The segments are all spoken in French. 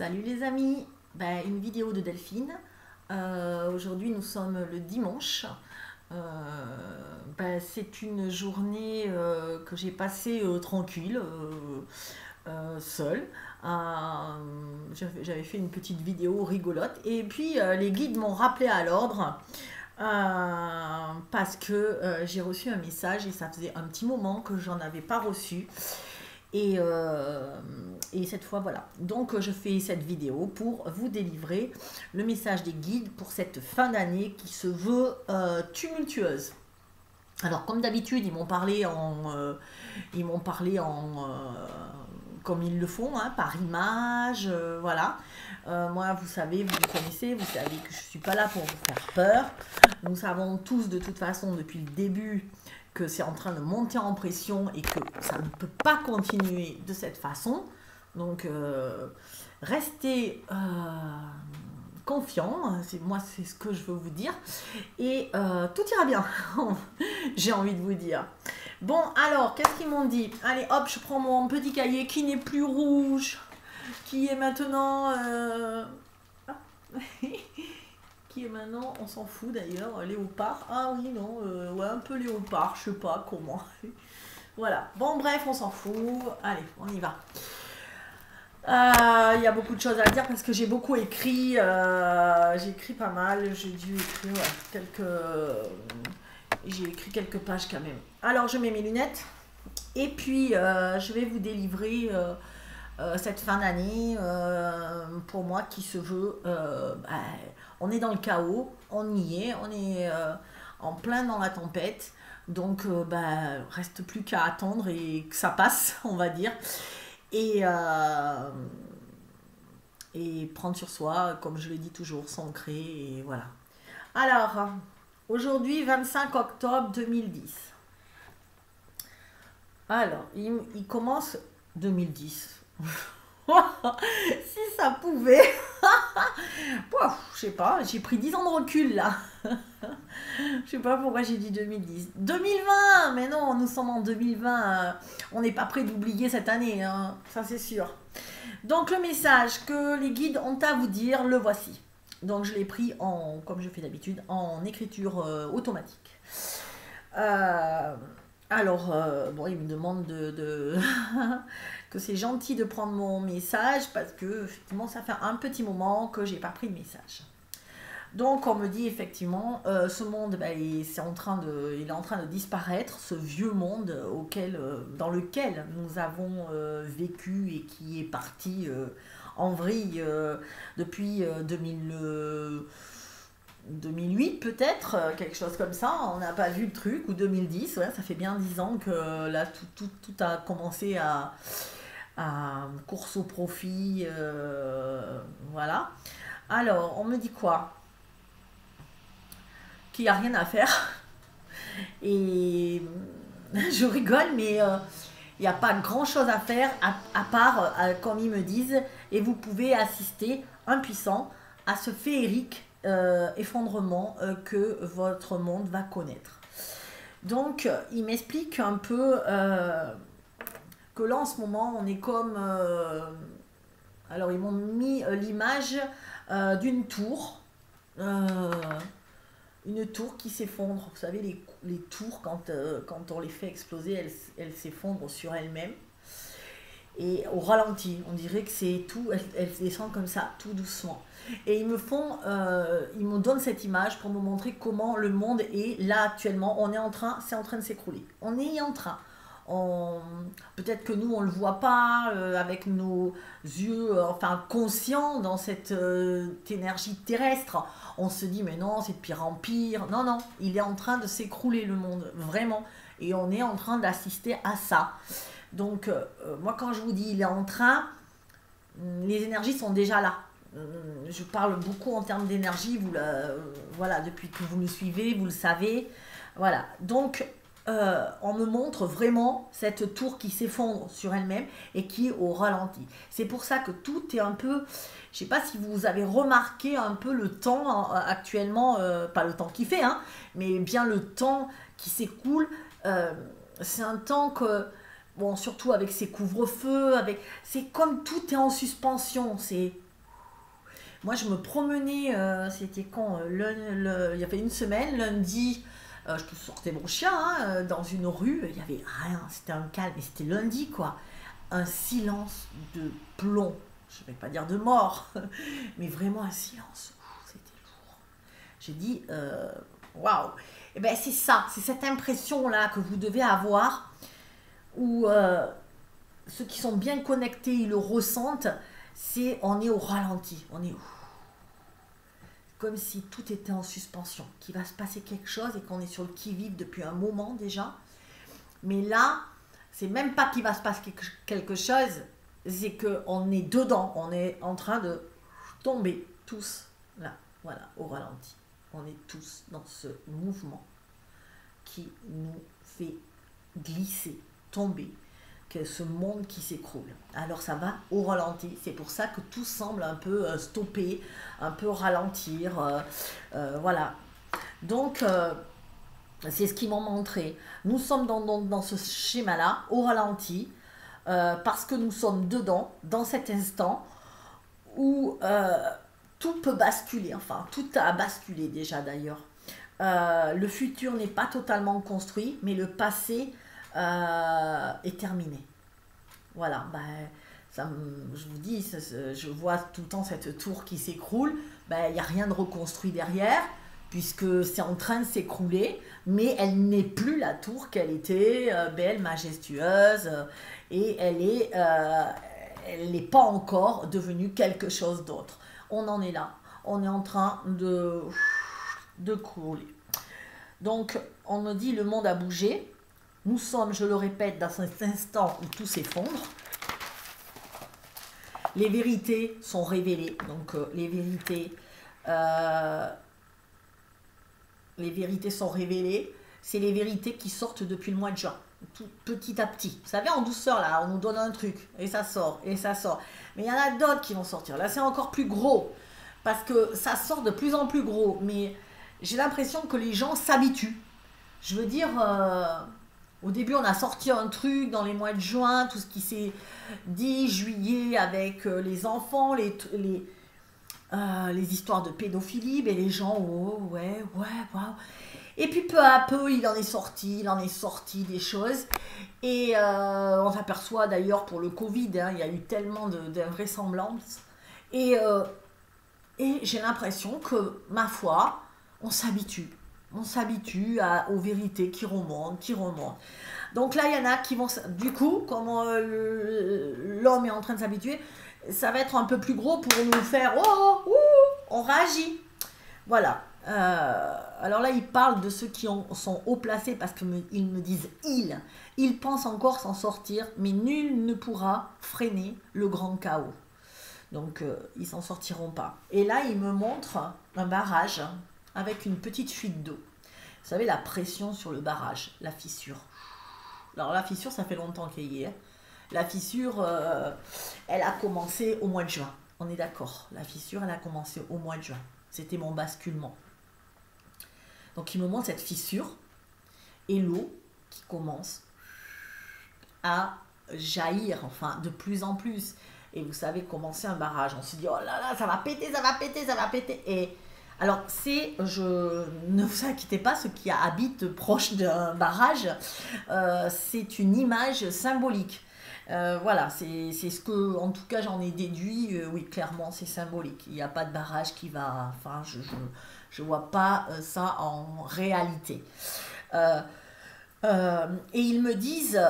Salut les amis, une vidéo de Delphine. Aujourd'hui nous sommes le dimanche. C'est une journée que j'ai passée tranquille, seule. J'avais fait une petite vidéo rigolote et puis les guides m'ont rappelé à l'ordre parce que j'ai reçu un message et ça faisait un petit moment que j'en avais pas reçu. Et cette fois, voilà. Donc, je fais cette vidéo pour vous délivrer le message des guides pour cette fin d'année qui se veut tumultueuse. Alors, comme d'habitude, comme ils le font, hein, par image, voilà. Moi, vous savez, vous me connaissez, vous savez que je ne suis pas là pour vous faire peur. Nous savons tous de toute façon depuis le début que c'est en train de monter en pression et que ça ne peut pas continuer de cette façon. Donc, restez confiants, c'est ce que je veux vous dire. Et tout ira bien, j'ai envie de vous dire. Bon, alors, qu'est-ce qu'ils m'ont dit? Allez, hop, je prends mon petit cahier qui n'est plus rouge, qui est maintenant... qui est maintenant, on s'en fout d'ailleurs, léopard. Ah oui, non, ouais, un peu léopard, je sais pas comment. Voilà, bon bref, on s'en fout. Allez, on y va. Il y a beaucoup de choses à dire parce que j'ai beaucoup écrit. J'ai écrit pas mal, j'ai dû écrire j'ai écrit quelques pages quand même. Alors, je mets mes lunettes et puis je vais vous délivrer... cette fin d'année, pour moi, qui se veut, on est dans le chaos, on y est, on est en plein dans la tempête, donc reste plus qu'à attendre et que ça passe, on va dire, et prendre sur soi, comme je le dis toujours, s'ancrer, et voilà. Alors, aujourd'hui, 25 octobre 2010. Alors, il commence 2010. Si ça pouvait. Je sais pas, j'ai pris 10 ans de recul là. Je sais pas pourquoi j'ai dit 2010. 2020, mais non, nous sommes en 2020. On n'est pas prêt d'oublier cette année, hein, ça c'est sûr. Donc le message que les guides ont à vous dire, le voici. Donc je l'ai pris comme je fais d'habitude, en écriture automatique. Alors, bon, il me demande que c'est gentil de prendre mon message parce que, effectivement, ça fait un petit moment que j'ai pas pris de message. Donc, on me dit, effectivement, ce monde, il est en train de disparaître, ce vieux monde dans lequel nous avons vécu et qui est parti en vrille depuis 2008 peut-être, quelque chose comme ça, on n'a pas vu le truc, ou 2010, ouais, ça fait bien 10 ans que là tout a commencé à course au profit, voilà. Alors, on me dit quoi? Qu'il n'y a rien à faire, et je rigole, mais il n'y a pas grand chose à faire, à part, comme ils me disent, et vous pouvez assister, impuissant, à ce féerique effondrement que votre monde va connaître. Donc, il m'explique un peu que là, en ce moment, on est comme... alors, ils m'ont mis l'image d'une tour. Une tour qui s'effondre. Vous savez, les tours, quand on les fait exploser, elles s'effondrent sur elles-mêmes. Et au ralenti, on dirait que c'est tout, elles descendent comme ça, tout doucement. Et ils me donnent cette image pour me montrer comment le monde est là actuellement. C'est en train de s'écrouler. On est en train. Peut-être que nous, on ne le voit pas avec nos yeux conscients dans cette énergie terrestre. On se dit, mais non, c'est de pire en pire. Non, non, il est en train de s'écrouler le monde, vraiment. Et on est en train d'assister à ça. Donc, moi, quand je vous dis il est en train, les énergies sont déjà là. Je parle beaucoup en termes d'énergie, voilà, depuis que vous me suivez, vous le savez. Voilà, donc, on me montre vraiment cette tour qui s'effondre sur elle-même et qui est au ralenti. C'est pour ça que tout est un peu... Je ne sais pas si vous avez remarqué un peu le temps actuellement, pas le temps qui fait, hein, mais bien le temps qui s'écoule. C'est un temps que... Bon, surtout avec ces couvre-feux, c'est comme tout est en suspension, Moi, je me promenais, c'était quand il y avait une semaine, lundi, je sortais mon chien dans une rue, il n'y avait rien, c'était un calme, et c'était lundi, quoi. Un silence de plomb, je ne vais pas dire de mort, mais vraiment un silence. C'était lourd. J'ai dit, waouh! Et ben c'est ça, c'est cette impression-là que vous devez avoir, où ceux qui sont bien connectés, ils le ressentent, c'est on est au ralenti, on est comme si tout était en suspension, qu'il va se passer quelque chose et qu'on est sur le qui-vive depuis un moment déjà. Mais là, c'est même pas qu'il va se passer quelque chose, c'est qu'on est dedans, on est en train de tomber tous là, voilà, au ralenti. On est tous dans ce mouvement qui nous fait glisser, tomber, que ce monde qui s'écroule. Alors ça va au ralenti, c'est pour ça que tout semble un peu stopper, un peu ralentir, voilà. Donc c'est ce qu'ils m'ont montré. Nous sommes dans ce schéma-là, au ralenti, parce que nous sommes dedans, dans cet instant où tout peut basculer, enfin tout a basculé déjà d'ailleurs. Le futur n'est pas totalement construit, mais le passé est terminé. Voilà, je vous dis, je vois tout le temps cette tour qui s'écroule, il n'y a rien de reconstruit derrière, puisque c'est en train de s'écrouler, mais elle n'est plus la tour qu'elle était, belle, majestueuse, et elle n'est pas encore devenue quelque chose d'autre. On en est là, on est en train de couler. Donc, on me dit le monde a bougé. Nous sommes, je le répète, dans cet instant où tout s'effondre. Les vérités sont révélées. Donc, les vérités sont révélées. C'est les vérités qui sortent depuis le mois de juin, tout petit à petit. Vous savez, en douceur, là, on nous donne un truc, et ça sort, et ça sort. Mais il y en a d'autres qui vont sortir. Là, c'est encore plus gros, parce que ça sort de plus en plus gros. Mais j'ai l'impression que les gens s'habituent. Je veux dire... Au début, on a sorti un truc dans les mois de juin, tout ce qui s'est dit, juillet, avec les enfants, les histoires de pédophilie, mais les gens, oh, ouais, waouh. Et puis peu à peu, il en est sorti des choses. Et on s'aperçoit d'ailleurs pour le Covid, il y a eu tellement d'invraisemblances. Et j'ai l'impression que, ma foi, on s'habitue. On s'habitue aux vérités qui remontent. Donc là, il y en a qui vont... Du coup, comme l'homme est en train de s'habituer, ça va être un peu plus gros pour nous faire... on réagit. Voilà. Alors là, il parle de ceux qui sont haut placés parce qu'ils me disent « Ils pensent encore s'en sortir, mais nul ne pourra freiner le grand chaos. » Donc, ils s'en sortiront pas. Et là, il me montre un barrage avec une petite fuite d'eau. Vous savez, la pression sur le barrage, la fissure. Alors la fissure, ça fait longtemps qu'elle y est. La fissure, elle a commencé au mois de juin. On est d'accord. La fissure, elle a commencé au mois de juin. C'était mon basculement. Donc il me montre cette fissure et l'eau qui commence à jaillir, enfin de plus en plus. Et vous savez comment c'est un barrage. On se dit, oh là là, ça va péter, ça va péter, ça va péter. Et alors, ne vous inquiétez pas, ceux qui habitent proche d'un barrage, c'est une image symbolique. Voilà, c'est ce que, en tout cas, j'en ai déduit. Oui, clairement, c'est symbolique. Il n'y a pas de barrage qui va... Enfin, je vois pas ça en réalité. Et ils me disent,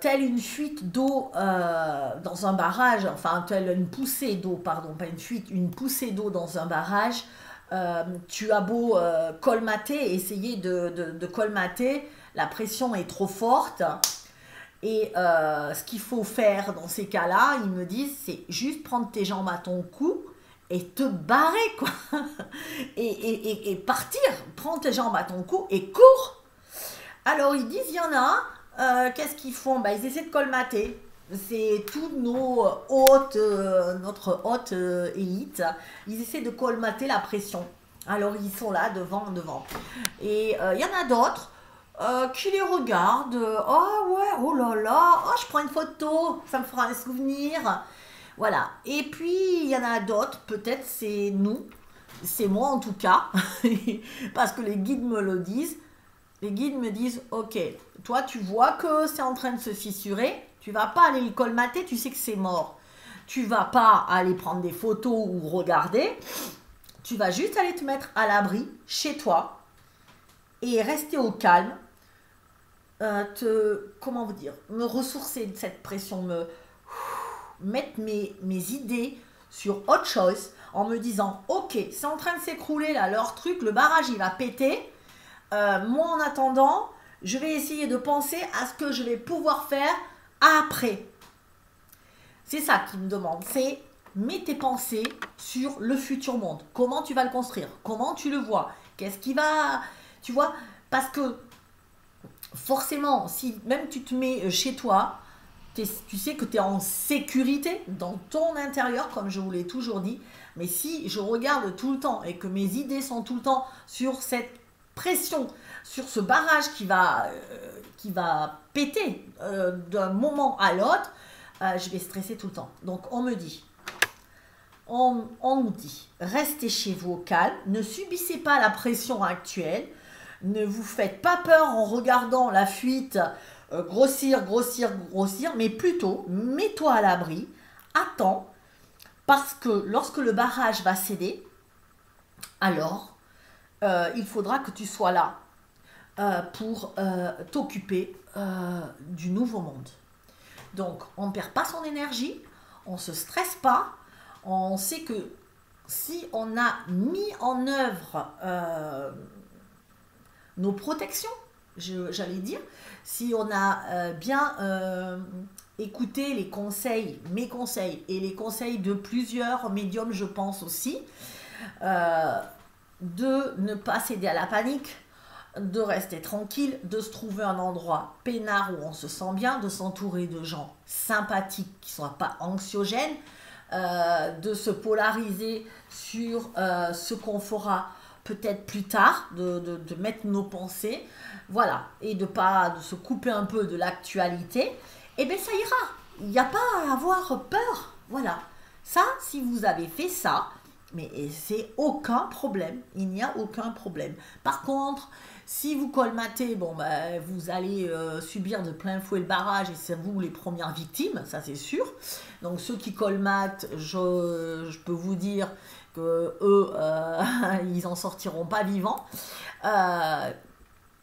telle une fuite d'eau dans un barrage, enfin, telle une poussée d'eau, pardon, pas une fuite, une poussée d'eau dans un barrage, tu as beau colmater, essayer de colmater, la pression est trop forte. Et ce qu'il faut faire dans ces cas-là, ils me disent, c'est juste prendre tes jambes à ton cou et te barrer, quoi. et partir, prends tes jambes à ton cou et cours. Alors ils disent, il y en a, qu'est-ce qu'ils font? Ils essaient de colmater. C'est tous notre haute élite. Ils essaient de colmater la pression. Alors ils sont là devant. Et il y en a d'autres qui les regardent. Oh ouais, oh là là, oh je prends une photo, ça me fera un souvenir. Voilà. Et puis, il y en a d'autres, peut-être c'est nous, c'est moi en tout cas, parce que les guides me le disent. Les guides me disent, ok, toi tu vois que c'est en train de se fissurer, tu vas pas aller le colmater, tu sais que c'est mort. Tu vas pas aller prendre des photos ou regarder, tu vas juste aller te mettre à l'abri chez toi et rester au calme, comment vous dire, me ressourcer de cette pression, mettre mes idées sur autre chose en me disant, ok, c'est en train de s'écrouler là, leur truc, le barrage il va péter. Moi en attendant, je vais essayer de penser à ce que je vais pouvoir faire après. C'est ça qui me demande, c'est mets tes pensées sur le futur monde. Comment tu vas le construire? Comment tu le vois? Qu'est-ce qui va... Tu vois? Parce que forcément, si même tu te mets chez toi, tu sais que tu es en sécurité dans ton intérieur, comme je vous l'ai toujours dit. Mais si je regarde tout le temps et que mes idées sont tout le temps sur cette pression, sur ce barrage qui va péter d'un moment à l'autre, je vais stresser tout le temps. Donc on me dit, on nous dit, restez chez vous au calme, ne subissez pas la pression actuelle, ne vous faites pas peur en regardant la fuite grossir, mais plutôt mets-toi à l'abri, attends, parce que lorsque le barrage va céder, alors il faudra que tu sois là pour t'occuper du nouveau monde. Donc on ne perd pas son énergie, on ne se stresse pas, on sait que si on a mis en œuvre nos protections, j'allais dire, si on a bien écouté les conseils, mes conseils et les conseils de plusieurs médiums, je pense aussi, de ne pas céder à la panique, de rester tranquille, de se trouver un endroit peinard où on se sent bien, de s'entourer de gens sympathiques qui ne soient pas anxiogènes, de se polariser sur ce qu'on fera peut-être plus tard, de mettre nos pensées, voilà, et de se couper un peu de l'actualité, et bien ça ira. Il n'y a pas à avoir peur, voilà. Ça, si vous avez fait ça, mais c'est aucun problème, il n'y a aucun problème. Par contre, si vous colmatez, bon, ben, vous allez subir de plein fouet le barrage et c'est vous les premières victimes, ça c'est sûr. Donc ceux qui colmatent, je peux vous dire que eux, ils en sortiront pas vivants.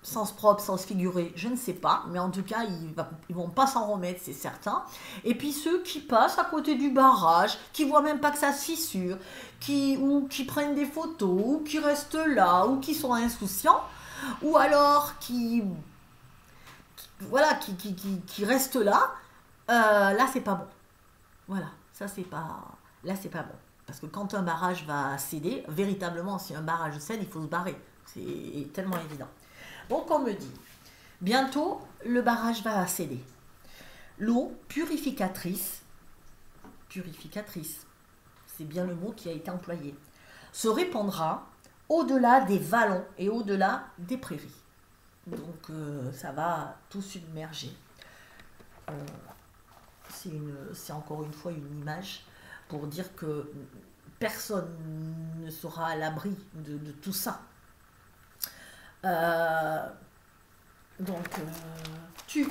Sens propre, sens figuré, je ne sais pas, mais en tout cas, ils vont pas s'en remettre, c'est certain. Et puis ceux qui passent à côté du barrage, qui voient même pas que ça se fissure, ou qui prennent des photos, ou qui restent là, ou qui sont insouciants, ou alors voilà, qui restent là, là c'est pas bon. Voilà, ça c'est pas, là c'est pas bon. Parce que quand un barrage va céder, véritablement, si un barrage cède, il faut se barrer. C'est tellement évident. Donc on me dit, bientôt le barrage va céder. L'eau purificatrice, c'est bien le mot qui a été employé, se répandra au-delà des vallons et au-delà des prairies. Donc ça va tout submerger. C'est encore une fois une image pour dire que personne ne sera à l'abri de tout ça. Tu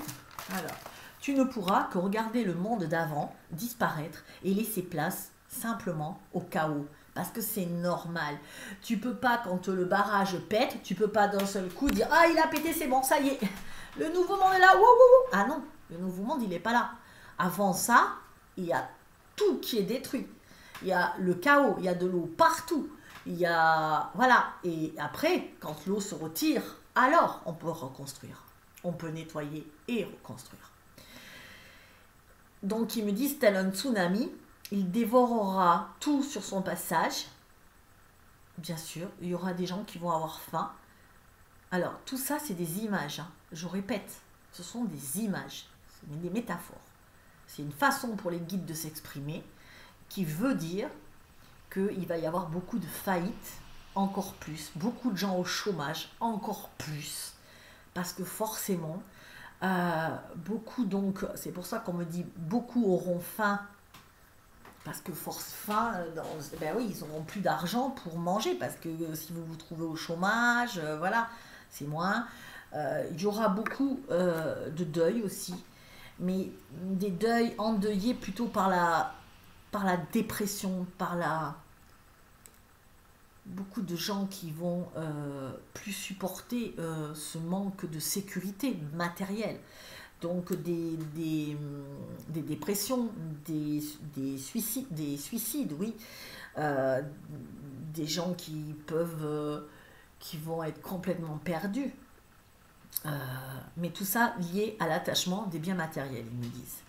ne pourras que regarder le monde d'avant disparaître et laisser place simplement au chaos. Parce que c'est normal. Tu peux pas, quand le barrage pète, tu peux pas d'un seul coup dire « Ah, il a pété, c'est bon, ça y est. Le nouveau monde est là. Wouh, wouh, wouh. » Ah non, le nouveau monde, il n'est pas là. Avant ça, il y a tout qui est détruit. Il y a le chaos, il y a de l'eau partout. Il y a... Voilà. Et après, quand l'eau se retire, alors on peut reconstruire. On peut nettoyer et reconstruire. Donc ils me disent, tel un tsunami, il dévorera tout sur son passage. Bien sûr, il y aura des gens qui vont avoir faim. Alors, tout ça, c'est des images. Hein. Je répète, ce sont des images, des métaphores. C'est une façon pour les guides de s'exprimer qui veut dire qu'il va y avoir beaucoup de faillites, encore plus, beaucoup de gens au chômage, encore plus, parce que forcément, beaucoup, donc, c'est pour ça qu'on me dit, beaucoup auront faim parce que force faim, ben oui, ils n'auront plus d'argent pour manger, parce que si vous vous trouvez au chômage, voilà, c'est moins. Il y aura beaucoup de deuil aussi, mais des deuils endeuillés plutôt par la dépression, beaucoup de gens qui vont plus supporter ce manque de sécurité matérielle. Donc des dépressions, des suicides, oui. Euh, des gens qui vont être complètement perdus. Euh, mais tout ça lié à l'attachement des biens matériels, ils me disent.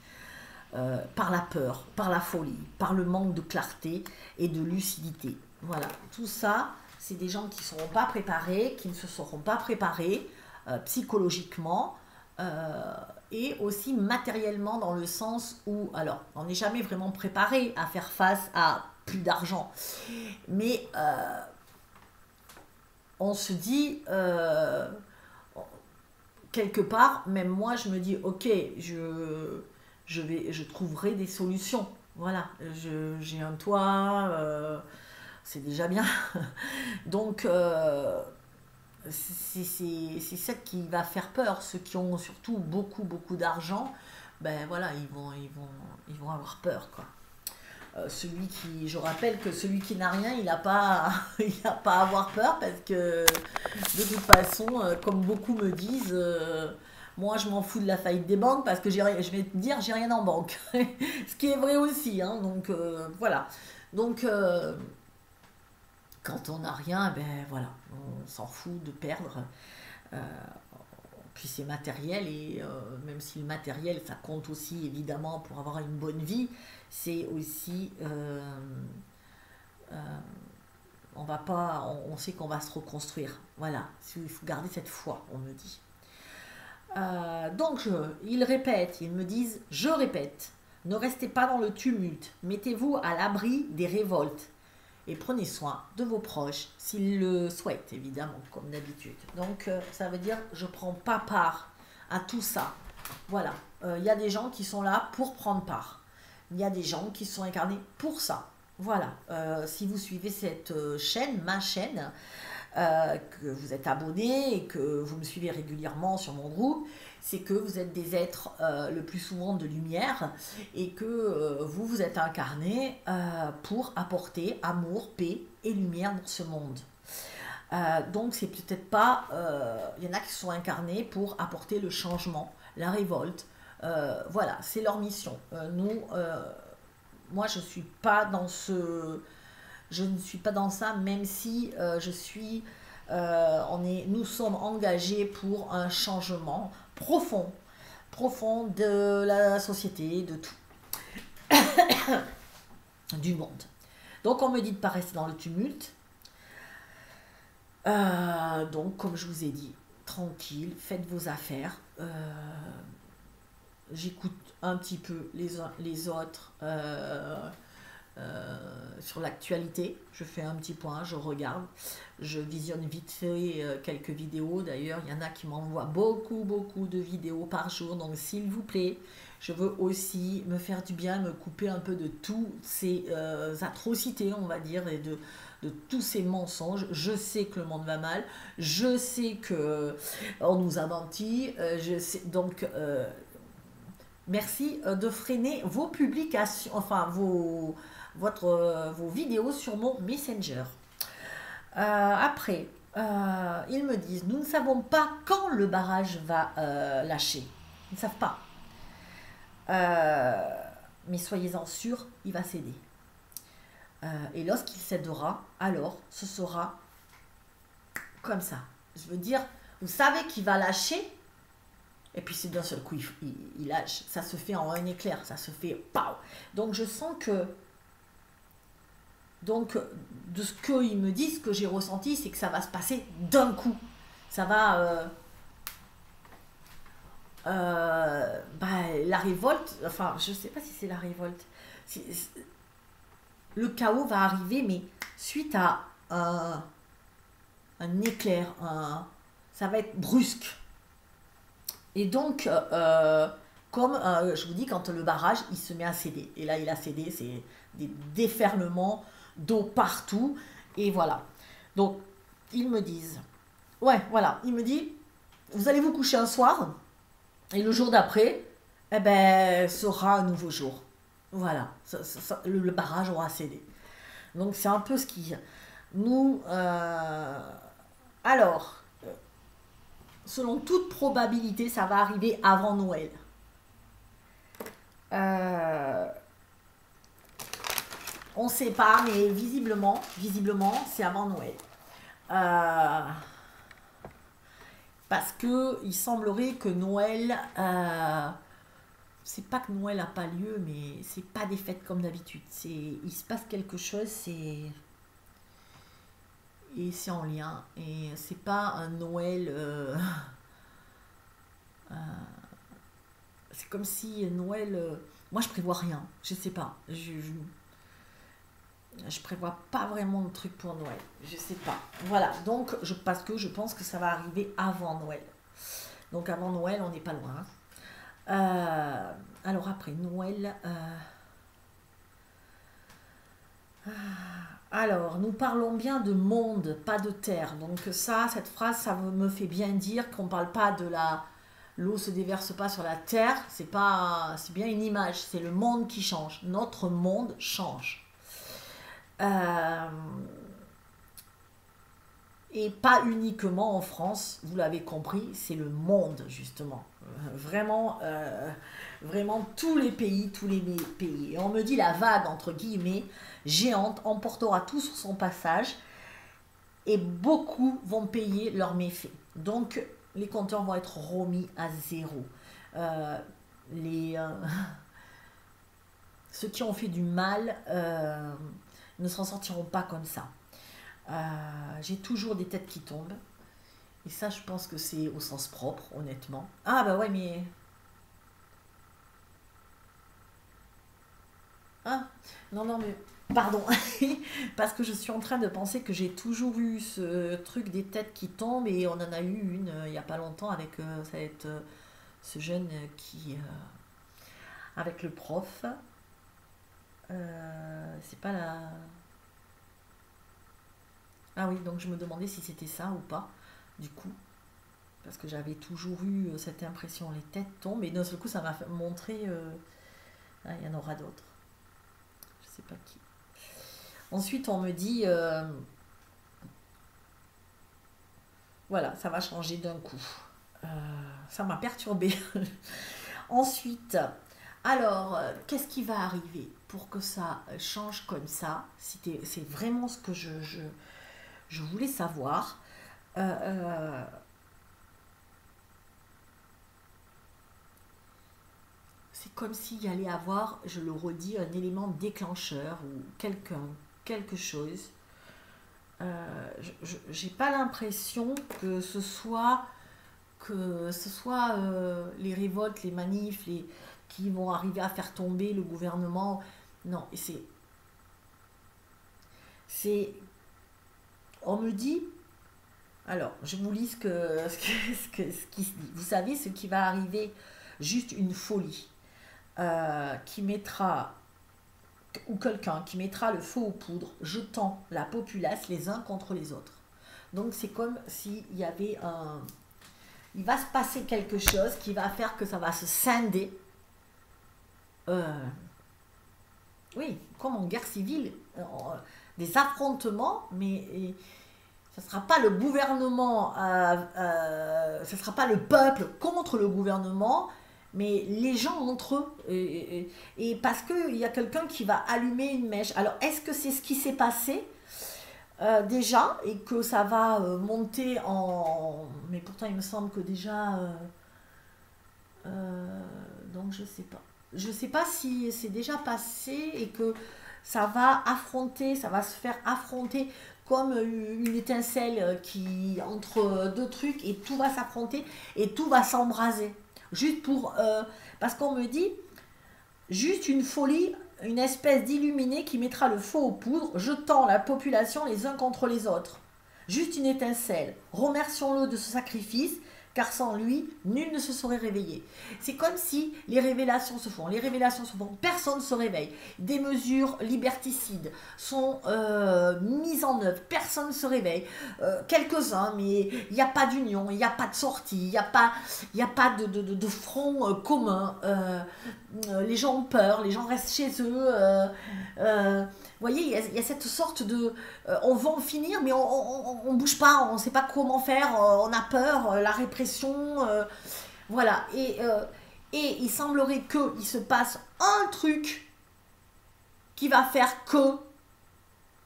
Par la peur, par la folie, par le manque de clarté et de lucidité. Voilà, tout ça, c'est des gens qui ne seront pas préparés, qui ne se seront pas préparés psychologiquement et aussi matériellement dans le sens où, alors, on n'est jamais vraiment préparé à faire face à plus d'argent, mais on se dit, quelque part, même moi, je me dis, ok, je trouverai des solutions. Voilà, j'ai un toit, c'est déjà bien. Donc, c'est ça qui va faire peur. Ceux qui ont surtout beaucoup, beaucoup d'argent, ben voilà, ils vont avoir peur, quoi. Je rappelle que celui qui n'a rien, il n'a pas, il a pas à avoir peur parce que de toute façon, comme beaucoup me disent, moi je m'en fous de la faillite des banques parce que je vais te dire, j'ai rien en banque. Ce qui est vrai aussi, hein, donc voilà. Donc quand on n'a rien, ben voilà, on s'en fout de perdre. Euh, Puis c'est matériel et même si le matériel ça compte aussi évidemment pour avoir une bonne vie, c'est aussi euh, on sait qu'on va se reconstruire. Voilà, il faut garder cette foi, on me dit. Donc ils répètent, ils me disent, je répète, ne restez pas dans le tumulte, mettez-vous à l'abri des révoltes et prenez soin de vos proches s'ils le souhaitent, évidemment, comme d'habitude. Donc, ça veut dire, je ne prends pas part à tout ça. Voilà, il y a des gens qui sont là pour prendre part. Il y a des gens qui sont incarnés pour ça. Voilà, si vous suivez cette chaîne, ma chaîne, que vous êtes abonné et que vous me suivez régulièrement sur mon groupe, c'est que vous êtes des êtres le plus souvent de lumière et que vous vous êtes incarnés pour apporter amour, paix et lumière dans ce monde. Donc c'est peut-être pas... Il y en a qui sont incarnés pour apporter le changement, la révolte. Voilà, c'est leur mission. Moi je suis pas dans ce... Je ne suis pas dans ça, même si nous sommes engagés pour un changement profond, profond de la société, de tout, du monde. Donc on me dit de ne pas rester dans le tumulte. Donc comme je vous ai dit, tranquille, faites vos affaires. J'écoute un petit peu les uns les autres. Sur l'actualité, je fais un petit point, je regarde, je visionne vite fait quelques vidéos. D'ailleurs, il y en a qui m'envoient beaucoup de vidéos par jour, donc s'il vous plaît, je veux aussi me faire du bien, me couper un peu de toutes ces atrocités, on va dire, et de tous ces mensonges. Je sais que le monde va mal, je sais que on nous a menti, je sais, donc merci de freiner vos publications, enfin vos vidéos sur mon Messenger. Après, ils me disent, nous ne savons pas quand le barrage va lâcher. Ils ne savent pas. Mais soyez-en sûrs, il va céder. Et lorsqu'il cédera, alors ce sera comme ça. Je veux dire, vous savez qu'il va lâcher, et puis c'est d'un seul coup, il lâche. Ça se fait en un éclair, ça se fait pow. Donc je sens que de ce qu'ils me disent, ce que j'ai ressenti, c'est que ça va se passer d'un coup. Ça va... la révolte, enfin, je ne sais pas si c'est la révolte. Le chaos va arriver, mais suite à un éclair, ça va être brusque. Et donc, Comme je vous dis, quand le barrage il se met à céder. Et là il a cédé, c'est des déferlements d'eau partout. Et voilà. Donc ils me disent, ouais voilà, il me dit, vous allez vous coucher un soir et le jour d'après, eh ben, sera un nouveau jour. Voilà, le barrage aura cédé. Donc c'est un peu ce qui nous... alors, selon toute probabilité, ça va arriver avant Noël. On ne sait pas, mais visiblement, c'est avant Noël. Parce que il semblerait que Noël, c'est pas que Noël n'a pas lieu, mais c'est pas des fêtes comme d'habitude. Il se passe quelque chose, et c'est en lien. Et c'est pas un Noël. C'est comme si Noël. Moi, je prévois rien. Je sais pas. Je prévois pas vraiment de truc pour Noël. Je sais pas. Voilà. Donc, parce que je pense que ça va arriver avant Noël. Donc, avant Noël, on n'est pas loin. Alors, après Noël. Alors, nous parlons bien de monde, pas de terre. Donc, cette phrase, ça me fait bien dire qu'on ne parle pas de la. L'eau se déverse pas sur la terre. C'est bien une image. C'est le monde qui change. Notre monde change. Et pas uniquement en France, vous l'avez compris, c'est le monde justement. Vraiment, vraiment tous les pays. Et on me dit la vague, entre guillemets, géante, emportera tout sur son passage et beaucoup vont payer leurs méfaits. Donc, les compteurs vont être remis à zéro. Ceux qui ont fait du mal ne s'en sortiront pas comme ça. J'ai toujours des têtes qui tombent. Et ça, je pense que c'est au sens propre, honnêtement. Ah bah ouais, mais... Ah, non, mais... Pardon. Parce que je suis en train de penser que j'ai toujours eu ce truc des têtes qui tombent. Et on en a eu une il n'y a pas longtemps avec ce jeune qui... avec le prof. C'est pas la... Ah oui, donc je me demandais si c'était ça ou pas, du coup, parce que j'avais toujours eu cette impression, les têtes tombent, et d'un seul coup, ça m'a montré, ah, il y en aura d'autres, je sais pas qui. Ensuite, on me dit, voilà, ça va changer d'un coup. Ça m'a perturbée. Ensuite, alors, qu'est-ce qui va arriver pour que ça change comme ça? C'est vraiment ce que je voulais savoir. C'est comme s'il y allait avoir, je le redis, un élément déclencheur ou quelque chose. J'ai pas l'impression que ce soit les révoltes, les manifs, qui vont arriver à faire tomber le gouvernement. Non, et c'est, on me dit. Alors, je vous lis ce qui se dit. Vous savez, ce qui va arriver, juste une folie, qui mettra, ou quelqu'un qui mettra le feu aux poudres, jetant la populace les uns contre les autres. Donc, c'est comme s'il y avait un... Il va se passer quelque chose qui va faire que ça va se scinder. Oui, comme en guerre civile, des affrontements, mais... Ce ne sera pas le gouvernement, ce ne sera pas le peuple contre le gouvernement, mais les gens entre eux. Et parce qu'il y a quelqu'un qui va allumer une mèche. Alors, est-ce que c'est ce qui s'est passé déjà et que ça va monter en... Mais pourtant, il me semble que déjà... donc, je ne sais pas. Je ne sais pas si c'est déjà passé et que ça va se faire affronter comme une étincelle qui entre deux trucs et tout va s'affronter et tout va s'embraser. Juste pour... parce qu'on me dit, juste une folie, une espèce d'illuminé qui mettra le feu aux poudres, jetant la population les uns contre les autres. Juste une étincelle. Remercions-le de ce sacrifice, car sans lui, nul ne se serait réveillé. C'est comme si les révélations se font. Les révélations se font, personne ne se réveille. Des mesures liberticides sont mises en œuvre, personne ne se réveille. Quelques-uns, mais il n'y a pas d'union, il n'y a pas de sortie, il n'y a pas de front commun. Les gens ont peur, les gens restent chez eux. Vous voyez, il y a cette sorte de... on veut en finir, mais on ne bouge pas, on ne sait pas comment faire, on a peur, la répression, voilà. Et il semblerait qu'il se passe un truc qui va faire que,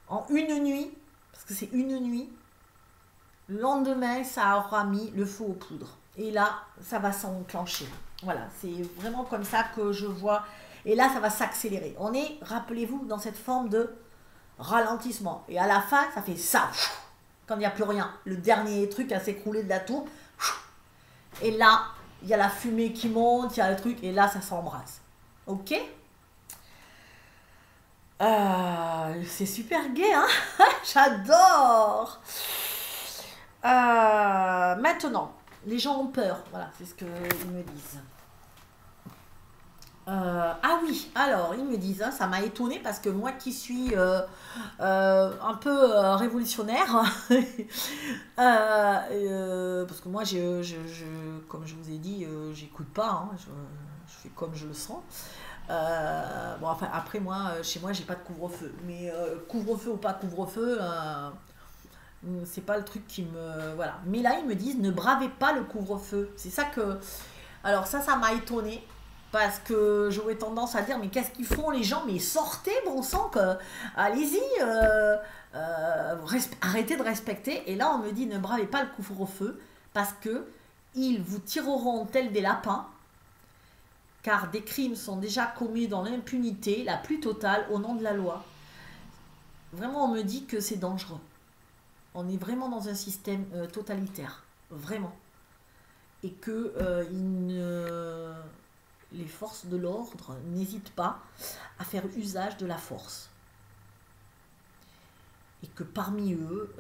en une nuit, parce que c'est une nuit, le lendemain, ça aura mis le feu aux poudres. Et là, ça va s'enclencher. Voilà, c'est vraiment comme ça que je vois. Et là, ça va s'accélérer. On est, rappelez-vous, dans cette forme de ralentissement. Et à la fin, ça fait ça. Quand il n'y a plus rien. Le dernier truc à s'écrouler de la tour. Et là, il y a la fumée qui monte, il y a le truc. Et là, ça s'embrase. Ok ? C'est super gai, hein. J'adore. Maintenant, les gens ont peur. Voilà, c'est ce qu'ils me disent. Ah oui, alors ils me disent, hein, ça m'a étonné parce que moi qui suis un peu révolutionnaire, parce que moi, comme je vous ai dit, j'écoute pas, hein, je fais comme je le sens. Bon, enfin, après, moi, chez moi, j'ai pas de couvre-feu, mais couvre-feu ou pas couvre-feu, c'est pas le truc qui me. Voilà. Mais là, ils me disent, ne bravez pas le couvre-feu. C'est ça que. Alors, ça m'a étonné. Parce que j'aurais tendance à dire, mais qu'est-ce qu'ils font les gens? Mais sortez, bon sang, allez-y, arrêtez de respecter. Et là, on me dit, ne bravez pas le couvre-feu, parce que ils vous tireront tels des lapins, car des crimes sont déjà commis dans l'impunité la plus totale au nom de la loi. Vraiment, on me dit que c'est dangereux. On est vraiment dans un système totalitaire, vraiment. Et que les forces de l'ordre n'hésitent pas à faire usage de la force. Et que parmi eux,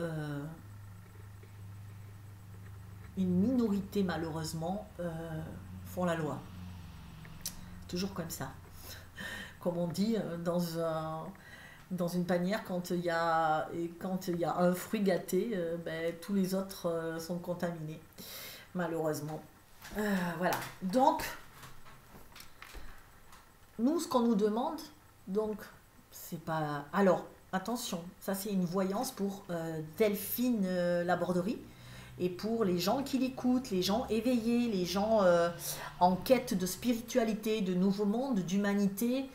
une minorité malheureusement font la loi. Toujours comme ça. Comme on dit dans une panière, quand il y a un fruit gâté, tous les autres sont contaminés. Malheureusement. Voilà. Donc, nous, ce qu'on nous demande, donc, c'est pas... Alors, attention, ça c'est une voyance pour Delphine Laborderie et pour les gens qui l'écoutent, les gens éveillés, les gens en quête de spiritualité, de nouveau monde, d'humanité.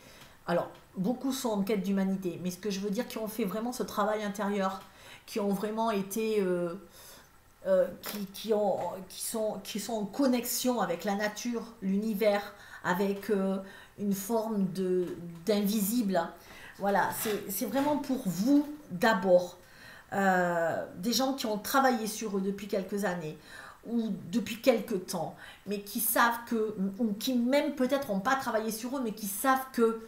Alors, beaucoup sont en quête d'humanité, mais ce que je veux dire, qui ont fait vraiment ce travail intérieur, qui ont vraiment été... qui sont en connexion avec la nature, l'univers, avec une forme d'invisible. Voilà, c'est vraiment pour vous d'abord. Des gens qui ont travaillé sur eux depuis quelques années ou depuis quelques temps, mais qui savent que, ou qui même peut-être n'ont pas travaillé sur eux, mais qui savent que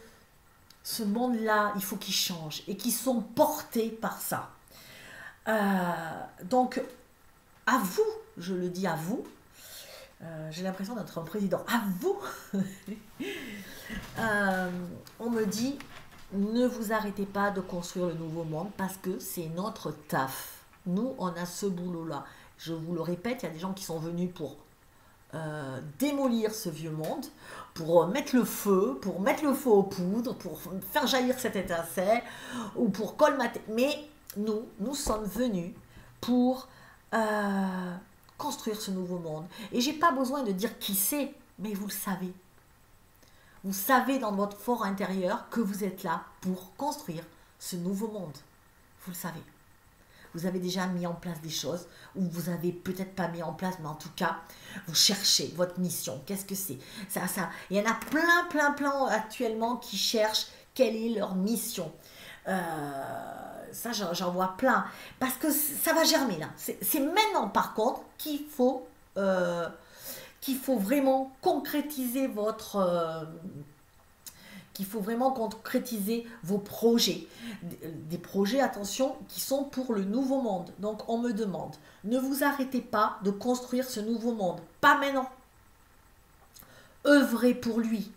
ce monde-là, il faut qu'il change et qui sont portés par ça. Donc, à vous, je le dis à vous, j'ai l'impression d'être un président, à vous, on me dit, ne vous arrêtez pas de construire le nouveau monde parce que c'est notre taf. Nous, on a ce boulot-là. Je vous le répète, il y a des gens qui sont venus pour démolir ce vieux monde, pour mettre le feu aux poudres, pour faire jaillir cette étincelle, ou pour colmater. Mais nous sommes venus pour construire ce nouveau monde. Et j'ai pas besoin de dire qui c'est, mais vous le savez. Vous savez dans votre fort intérieur que vous êtes là pour construire ce nouveau monde. Vous le savez. Vous avez déjà mis en place des choses, ou vous avez peut-être pas mis en place, mais en tout cas, vous cherchez votre mission. Qu'est-ce que c'est? Ça. Il y en a plein actuellement qui cherchent quelle est leur mission. Ça, j'en vois plein. Parce que ça va germer là. C'est maintenant, par contre, qu'il faut vraiment concrétiser qu'il faut vraiment concrétiser vos projets. Des projets, attention, qui sont pour le nouveau monde. Donc on me demande, ne vous arrêtez pas de construire ce nouveau monde. Pas maintenant. Œuvrez pour lui.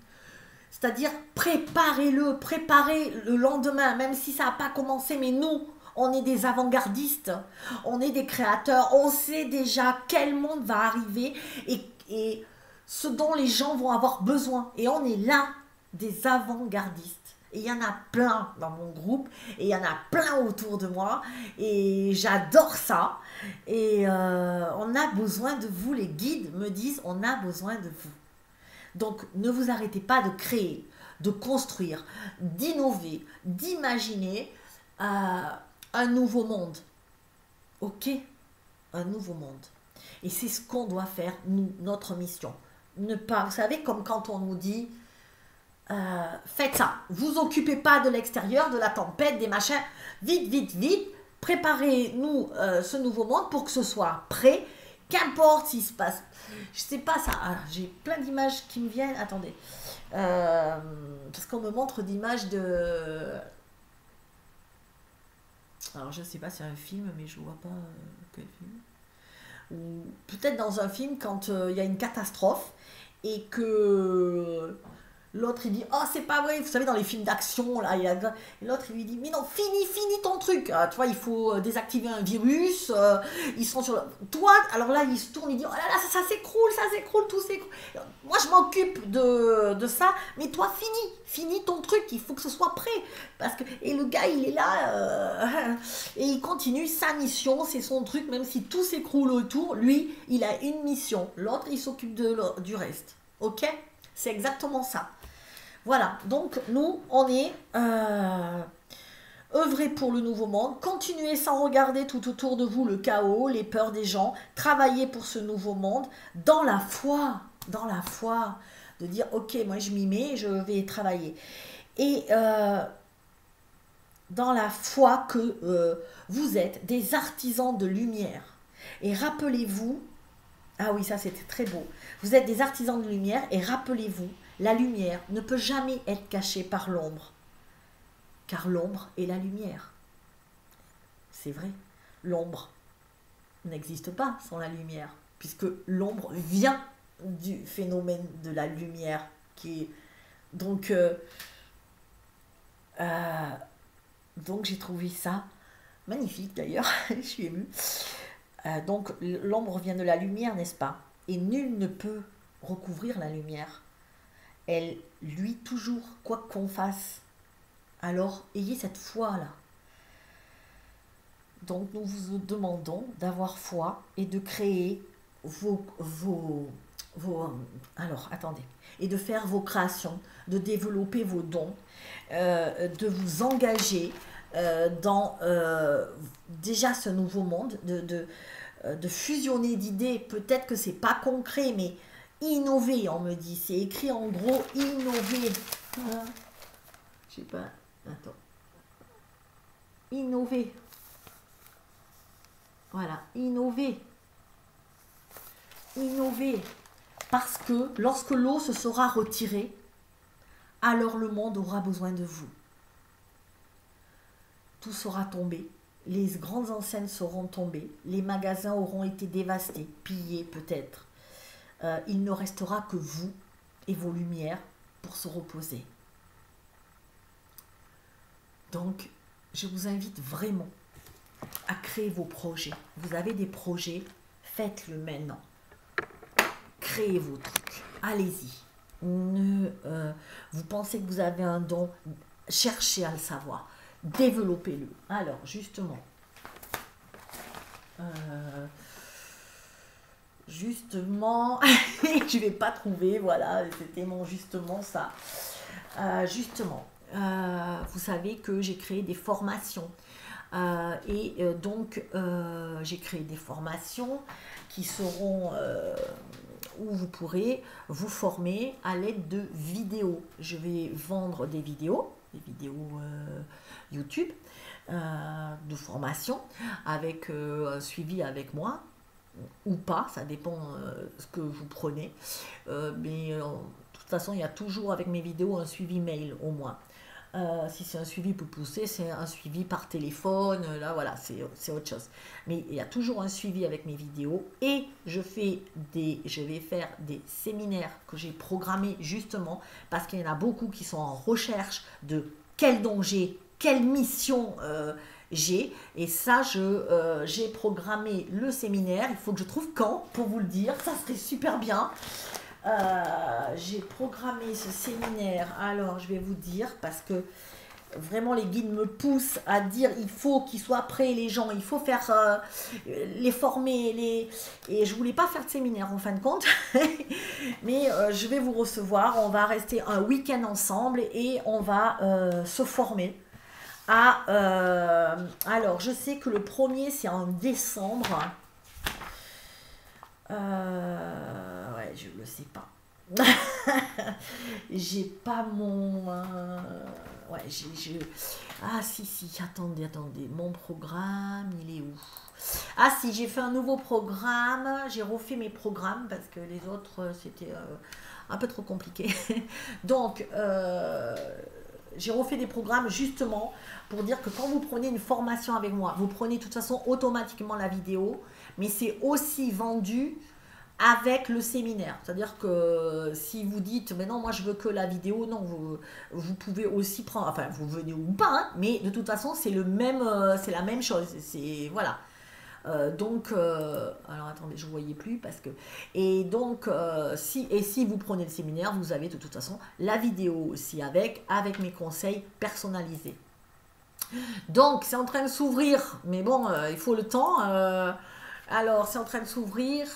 C'est-à-dire, préparez le lendemain, même si ça n'a pas commencé, mais nous, on est des avant-gardistes, on est des créateurs, on sait déjà quel monde va arriver et ce dont les gens vont avoir besoin. Et on est là, des avant-gardistes. Et il y en a plein dans mon groupe, et il y en a plein autour de moi, et j'adore ça. Et on a besoin de vous, les guides me disent, on a besoin de vous. Donc, ne vous arrêtez pas de créer, de construire, d'innover, d'imaginer un nouveau monde. Ok? Un nouveau monde. Et c'est ce qu'on doit faire, nous, notre mission. Ne pas, vous savez, comme quand on nous dit, faites ça, vous occupez pas de l'extérieur, de la tempête, des machins, vite, vite, vite, préparez-nous ce nouveau monde pour que ce soit prêt. Qu'importe s'il se passe, je sais pas ça, j'ai plein d'images qui me viennent, attendez, parce qu'on me montre d'images de, alors je sais pas si c'est un film, mais je vois pas quel film, ou peut-être dans un film quand il y a une catastrophe et que l'autre il dit oh c'est pas vrai, vous savez dans les films d'action là, et l'autre il lui dit mais non finis ton truc, tu vois il faut désactiver un virus, ils sont sur toi, alors là il se tourne, il dit oh là là ça s'écroule, tout s'écroule, moi je m'occupe de ça, mais toi finis ton truc, il faut que ce soit prêt, parce que et le gars il est là et il continue sa mission, c'est son truc, même si tout s'écroule autour, lui il a une mission, l'autre il s'occupe du reste, ok, c'est exactement ça. Voilà, donc nous, on est œuvrer pour le nouveau monde, continuez sans regarder tout autour de vous le chaos, les peurs des gens, travaillez pour ce nouveau monde dans la foi, de dire ok, moi je m'y mets, je vais travailler. Et dans la foi que vous êtes des artisans de lumière. Et rappelez-vous, ah oui, ça c'était très beau, vous êtes des artisans de lumière et rappelez-vous, la lumière ne peut jamais être cachée par l'ombre, car l'ombre est la lumière. C'est vrai, l'ombre n'existe pas sans la lumière, puisque l'ombre vient du phénomène de la lumière. Donc j'ai trouvé ça magnifique d'ailleurs, je suis émue. Donc l'ombre vient de la lumière, n'est-ce pas? Et nul ne peut recouvrir la lumière. Elle luit toujours, quoi qu'on fasse. Alors, ayez cette foi-là. Donc, nous vous demandons d'avoir foi et de créer alors, attendez. Et de faire vos créations, de développer vos dons, de vous engager dans déjà ce nouveau monde, de fusionner d'idées. Peut-être que c'est pas concret, mais innover, on me dit, c'est écrit en gros, innover. Voilà. Je sais pas, attends. Innover. Voilà, innover. Innover. Parce que lorsque l'eau se sera retirée, alors le monde aura besoin de vous. Tout sera tombé. Les grandes enseignes seront tombées. Les magasins auront été dévastés, pillés peut-être. Il ne restera que vous et vos lumières pour se reposer. Donc, je vous invite vraiment à créer vos projets. Vous avez des projets, faites-le maintenant. Créez vos trucs. Allez-y. Vous pensez que vous avez un don, cherchez à le savoir. Développez-le. Alors, justement, je vais pas trouver, voilà, c'était mon justement ça. Justement, vous savez que j'ai créé des formations. Donc, j'ai créé des formations qui seront où vous pourrez vous former à l'aide de vidéos. Je vais vendre des vidéos YouTube de formation avec un suivi avec moi ou pas, ça dépend ce que vous prenez. Mais de toute toute façon, il y a toujours avec mes vidéos un suivi mail au moins. Si c'est un suivi plus poussé, c'est un suivi par téléphone, là voilà, c'est autre chose. Mais il y a toujours un suivi avec mes vidéos et je vais faire des séminaires que j'ai programmés justement parce qu'il y en a beaucoup qui sont en recherche de quel don j'ai, quelle mission j'ai. Et ça, j'ai programmé le séminaire. Il faut que je trouve quand pour vous le dire, ça serait super bien. J'ai programmé ce séminaire, alors je vais vous dire, parce que vraiment les guides me poussent à dire il faut qu'ils soient prêts les gens, il faut faire les former, et je voulais pas faire de séminaire en fin de compte, mais je vais vous recevoir, on va rester un week-end ensemble et on va se former. Alors je sais que le premier c'est en décembre. Ouais, je le sais pas. J'ai pas mon... ouais, Ah si, attendez. Mon programme, il est où? Ah si, j'ai fait un nouveau programme. J'ai refait mes programmes parce que les autres, c'était un peu trop compliqué. Donc, j'ai refait des programmes justement pour dire que quand vous prenez une formation avec moi, vous prenez de toute façon automatiquement la vidéo, mais c'est aussi vendu avec le séminaire. C'est-à-dire que si vous dites, mais non, moi je veux que la vidéo, non, vous pouvez aussi prendre, enfin vous venez ou pas, hein, mais de toute façon c'est c'est la même chose. Voilà. Alors attendez, je ne voyais plus parce que... Et donc, si vous prenez le séminaire, vous avez de toute façon la vidéo aussi avec mes conseils personnalisés. Donc, c'est en train de s'ouvrir, mais bon, il faut le temps. Alors, c'est en train de s'ouvrir.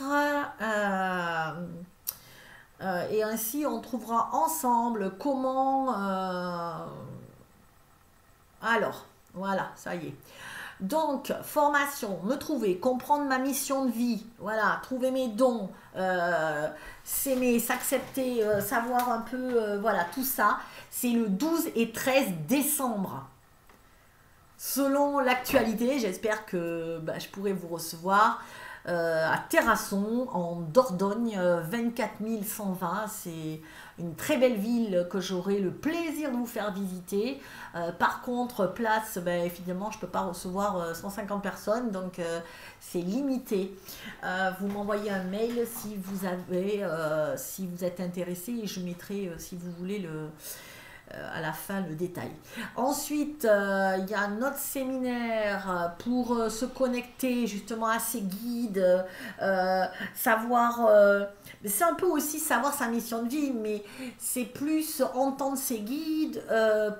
Et ainsi, on trouvera ensemble comment... Alors, voilà, ça y est. Donc, formation, me trouver, comprendre ma mission de vie, voilà, trouver mes dons, s'aimer, s'accepter, savoir un peu, voilà, tout ça, c'est le 12 et 13 décembre. Selon l'actualité, j'espère que je pourrai vous recevoir à Terrasson, en Dordogne, 24 120. C'est une très belle ville que j'aurai le plaisir de vous faire visiter. Par contre, place, évidemment, je ne peux pas recevoir 150 personnes, donc c'est limité. Vous m'envoyez un mail si vous êtes intéressé et je mettrai, si vous voulez, à la fin le détail. Ensuite, il y a notre séminaire pour se connecter justement à ces guides, savoir, c'est un peu aussi savoir sa mission de vie, mais c'est plus entendre ces guides,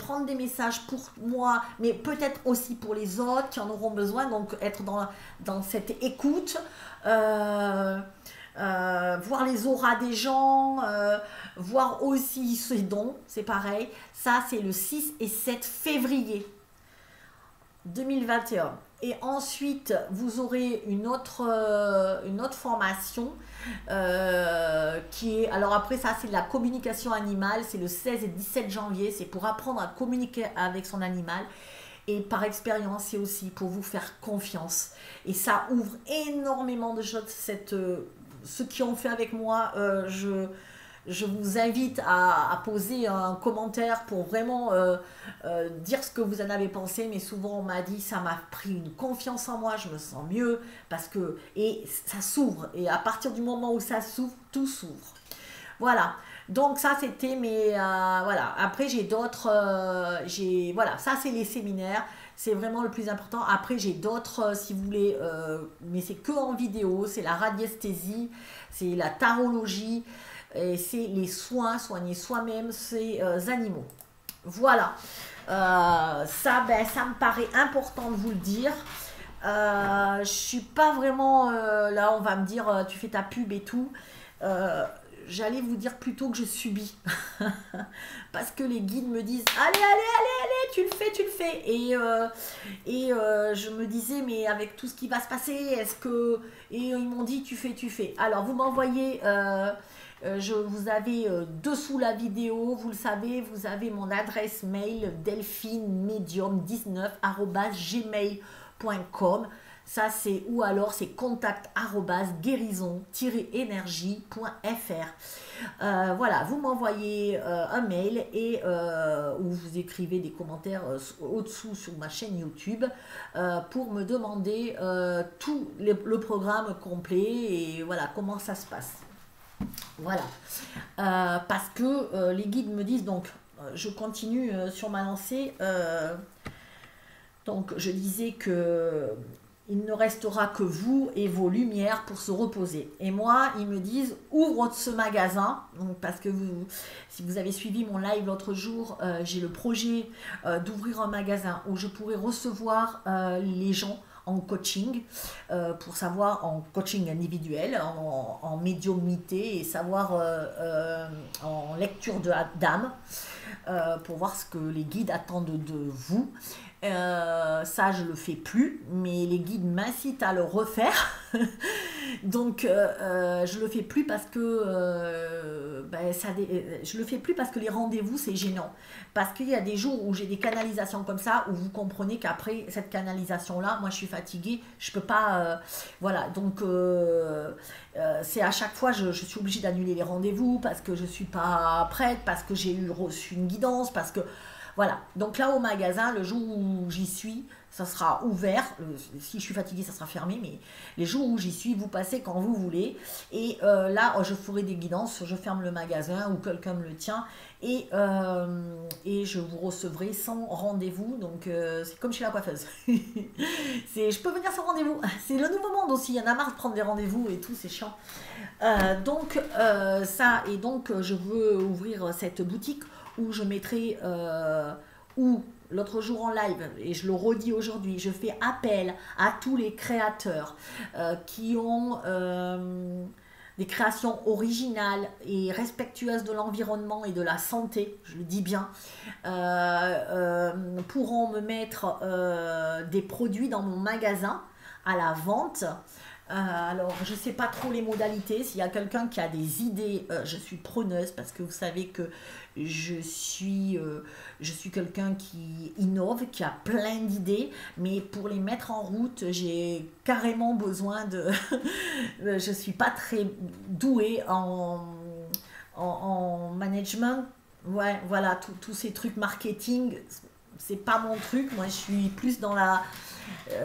prendre des messages pour moi, mais peut-être aussi pour les autres qui en auront besoin, donc être dans cette écoute. Voir les auras des gens, voir aussi ses dons, c'est pareil. Ça, c'est le 6 et 7 février 2021. Et ensuite, vous aurez une autre formation qui est... Alors après, ça, c'est de la communication animale. C'est le 16 et 17 janvier. C'est pour apprendre à communiquer avec son animal. Et par expérience, c'est aussi pour vous faire confiance. Et ça ouvre énormément de choses. Ceux qui ont fait avec moi, je vous invite à poser un commentaire pour vraiment dire ce que vous en avez pensé. Mais souvent, on m'a dit, ça m'a pris une confiance en moi, je me sens mieux. Et ça s'ouvre. Et à partir du moment où ça s'ouvre, tout s'ouvre. Voilà. Donc ça, c'était mes... voilà. Après, j'ai d'autres... voilà, ça, c'est les séminaires. C'est vraiment le plus important. Après, j'ai d'autres, si vous voulez, mais c'est que en vidéo. C'est la radiesthésie, c'est la tarologie, et c'est les soins, soigner soi-même ses animaux. Voilà. Ça me paraît important de vous le dire. Je suis pas vraiment... là, on va me dire, tu fais ta pub et tout. J'allais vous dire plutôt que je subis. Parce que les guides me disent allez, tu le fais. Et je me disais, mais avec tout ce qui va se passer, est-ce que... Et ils m'ont dit, tu fais. Alors, vous m'envoyez... vous avez dessous la vidéo, vous le savez, vous avez mon adresse mail delphinemedium19@gmail.com. Ça, c'est ou alors c'est contact@guérison-énergie.fr. Voilà, vous m'envoyez un mail et ou vous écrivez des commentaires au-dessous sur ma chaîne YouTube pour me demander tout le programme complet et voilà comment ça se passe. Voilà, parce que les guides me disent donc, je continue sur ma lancée. Donc je disais que il ne restera que vous et vos lumières pour se reposer. Et moi, ils me disent, ouvre ce magasin, donc, parce que si vous avez suivi mon live l'autre jour, j'ai le projet d'ouvrir un magasin où je pourrais recevoir les gens en coaching, pour savoir, en coaching individuel, en médiumnité et savoir en lecture d'âme, pour voir ce que les guides attendent de vous. Ça je le fais plus, mais les guides m'incitent à le refaire. Donc je le fais plus parce que je le fais plus parce que les rendez-vous c'est gênant, parce qu'il y a des jours où j'ai des canalisations comme ça où vous comprenez qu'après cette canalisation là moi je suis fatiguée, je peux pas voilà, donc c'est à chaque fois je suis obligée d'annuler les rendez-vous parce que je suis pas prête, parce que j'ai reçu une guidance, parce que voilà, donc là au magasin, le jour où j'y suis, ça sera ouvert. Si je suis fatiguée, ça sera fermé, mais les jours où j'y suis, vous passez quand vous voulez. Et là, je ferai des guidances, je ferme le magasin ou quelqu'un me le tient. Et je vous recevrai sans rendez-vous. Donc c'est comme chez la coiffeuse. Je peux venir sans rendez-vous. C'est le nouveau monde aussi, il y en a marre de prendre des rendez-vous et tout, c'est chiant. Donc ça, et donc je veux ouvrir cette boutique où je mettrai, où l'autre jour en live, et je le redis aujourd'hui, je fais appel à tous les créateurs qui ont des créations originales et respectueuses de l'environnement et de la santé, je le dis bien, pourront me mettre des produits dans mon magasin à la vente. Alors, je ne sais pas trop les modalités. S'il y a quelqu'un qui a des idées, je suis preneuse parce que vous savez que je suis quelqu'un qui innove, qui a plein d'idées, mais pour les mettre en route, j'ai carrément besoin de... je ne suis pas très douée en management. Ouais, voilà, tous ces trucs marketing, c'est pas mon truc. Moi, je suis plus dans la...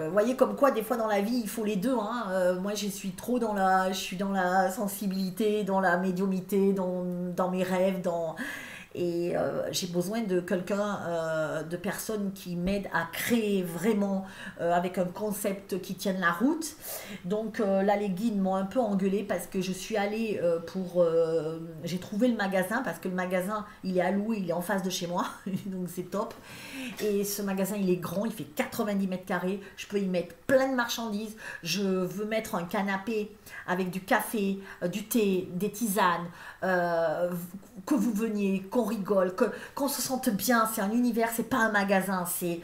vous voyez comme quoi des fois dans la vie il faut les deux, hein. Moi je suis trop je suis dans la sensibilité, dans la médiumité, dans mes rêves, et j'ai besoin de quelqu'un, de personnes qui m'aident à créer vraiment avec un concept qui tienne la route. Donc là les guides m'ont un peu engueulé parce que je suis allée j'ai trouvé le magasin, parce que le magasin il est à louer, il est en face de chez moi donc c'est top. Et ce magasin il est grand, il fait 90 mètres carrés, je peux y mettre plein de marchandises. Je veux mettre un canapé avec du café, du thé, des tisanes, que vous veniez, qu'on rigole, qu'on se sente bien. C'est un univers, c'est pas un magasin, c'est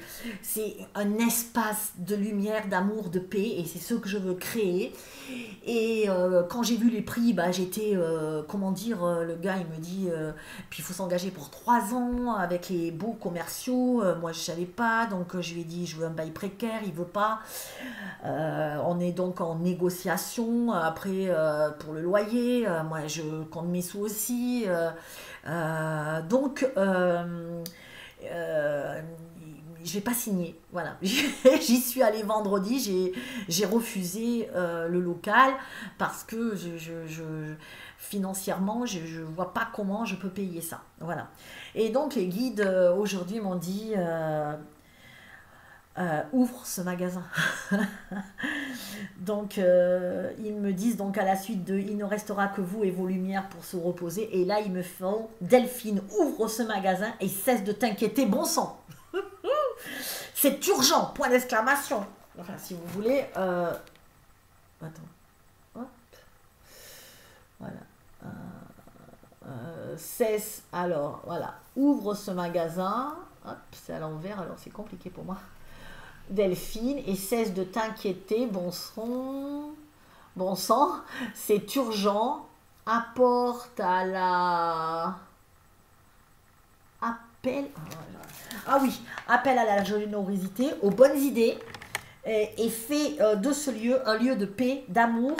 un espace de lumière, d'amour, de paix, et c'est ce que je veux créer. Et quand j'ai vu les prix, bah, j'étais, comment dire, le gars il me dit, puis il faut s'engager pour 3 ans avec les beaux commerciaux. Moi je savais pas, donc je lui ai dit je veux un bail précaire, il veut pas. On est donc en négociation après pour le loyer. Moi je compte mes sous aussi. Donc je vais pas signer, voilà. J'y suis allée vendredi, j'ai refusé le local parce que financièrement je vois pas comment je peux payer ça, voilà. Et donc les guides aujourd'hui m'ont dit ouvre ce magasin. Donc ils me disent donc à la suite de il ne restera que vous et vos lumières pour se reposer, et là ils me font Delphine ouvre ce magasin et cesse de t'inquiéter, bon sang. C'est urgent, point d'exclamation. Enfin si vous voulez attends, hop, voilà, cesse, alors voilà, ouvre ce magasin, hop, c'est à l'envers alors c'est compliqué pour moi, Delphine, et cesse de t'inquiéter, bon sang, c'est urgent, apporte à la... Appel... Ah oui, appel à la générosité, aux bonnes idées, et fait de ce lieu un lieu de paix, d'amour,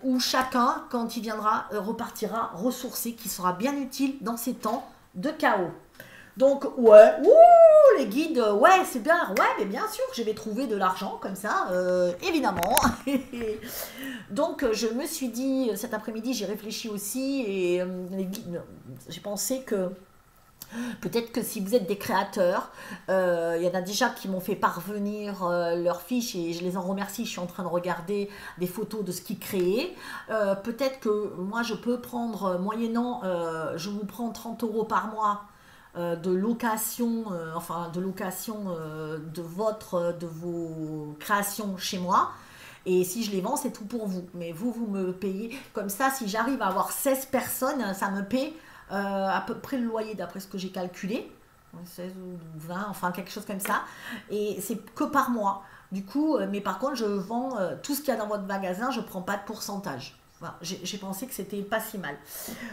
où chacun, quand il viendra, repartira ressourcé, qui sera bien utile dans ces temps de chaos. Donc, ouais, ouh, les guides, ouais, c'est bien, ouais, mais bien sûr, je vais trouver de l'argent comme ça, évidemment. Donc, je me suis dit, cet après-midi, j'ai réfléchi aussi, et j'ai pensé que peut-être que si vous êtes des créateurs, il y en a déjà qui m'ont fait parvenir leurs fiches et je les en remercie. Je suis en train de regarder des photos de ce qu'ils créaient. Peut-être que moi je peux prendre, moyennant, je vous prends 30 euros par mois de location, de vos créations chez moi. Et si je les vends, c'est tout pour vous. Mais vous me payez. Comme ça, si j'arrive à avoir 16 personnes, ça me paie à peu près le loyer d'après ce que j'ai calculé. 16 ou 20, enfin quelque chose comme ça. Et c'est que par mois. Du coup, mais par contre, je vends tout ce qu'il y a dans votre magasin, je ne prends pas de pourcentage. Voilà, j'ai pensé que c'était pas si mal.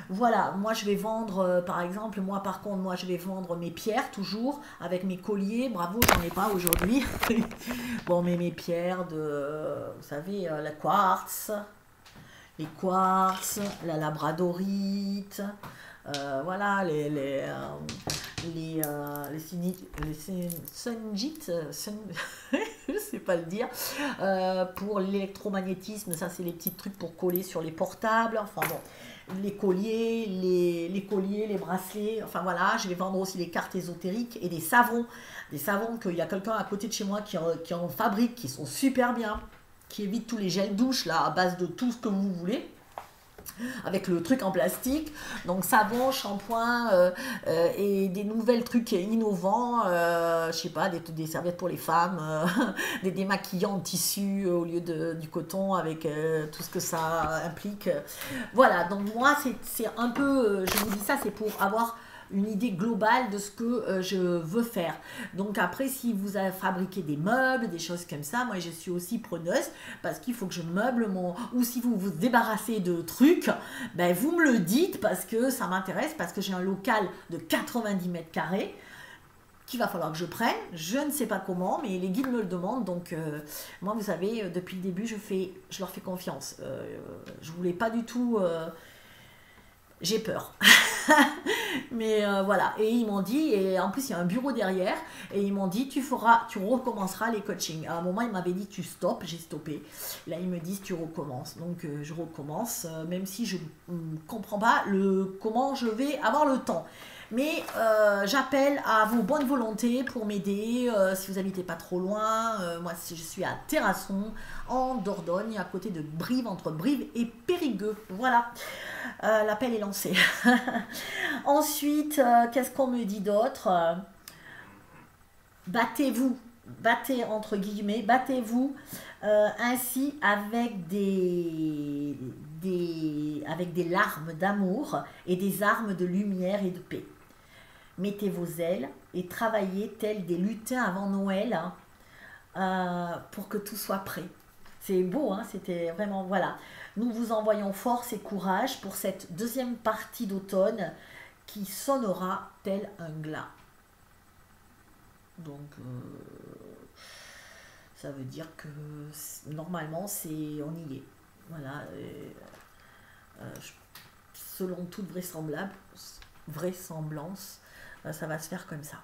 Voilà, moi je vais vendre, par exemple, moi je vais vendre mes pierres toujours, avec mes colliers. Bravo, j'en ai pas aujourd'hui. Bon, mais mes pierres vous savez, la quartz, les quartz, la labradorite, voilà, les sunjites, je sais pas le dire, pour l'électromagnétisme, ça c'est les petits trucs pour coller sur les portables, enfin bon, les colliers, les bracelets, enfin voilà, je vais vendre aussi les cartes ésotériques et des savons qu'il y a quelqu'un à côté de chez moi qui en fabrique, qui sont super bien, qui évitent tous les gels douche là, à base de tout ce que vous voulez, avec le truc en plastique, donc savon, shampoing et des nouvelles trucs innovants, je sais pas, des serviettes pour les femmes, des démaquillants en tissu au lieu du coton avec tout ce que ça implique. Voilà, donc moi c'est un peu, je vous dis ça, c'est pour avoir une idée globale de ce que je veux faire. Donc après, si vous avez fabriqué des meubles, des choses comme ça, moi je suis aussi preneuse parce qu'il faut que je meuble ou si vous vous débarrassez de trucs, ben vous me le dites parce que ça m'intéresse, parce que j'ai un local de 90 mètres carrés qu'il va falloir que je prenne. Je ne sais pas comment, mais les guides me le demandent. Donc moi, vous savez, depuis le début, je leur fais confiance. Je voulais pas du tout... j'ai peur. Mais voilà, et ils m'ont dit, et en plus il y a un bureau derrière, et ils m'ont dit tu recommenceras les coachings. À un moment ils m'avaient dit tu stoppes, j'ai stoppé. Là ils me disent tu recommences, donc je recommence, même si je ne comprends pas comment je vais avoir le temps. Mais j'appelle à vos bonnes volontés pour m'aider, si vous n'habitez pas trop loin. Moi je suis à Terrasson, en Dordogne, à côté de Brive, entre Brive et Périgueux. Voilà. L'appel est lancé. Ensuite, qu'est-ce qu'on me dit d'autre? Battez-vous, entre guillemets, battez-vous ainsi avec avec des larmes d'amour et des armes de lumière et de paix. Mettez vos ailes et travaillez tels des lutins avant Noël, pour que tout soit prêt. C'est beau, hein, c'était vraiment, voilà. Nous vous envoyons force et courage pour cette deuxième partie d'automne qui sonnera tel un glas. Donc, ça veut dire que normalement, on y est. Voilà. Selon toute vraisemblance, ça va se faire comme ça.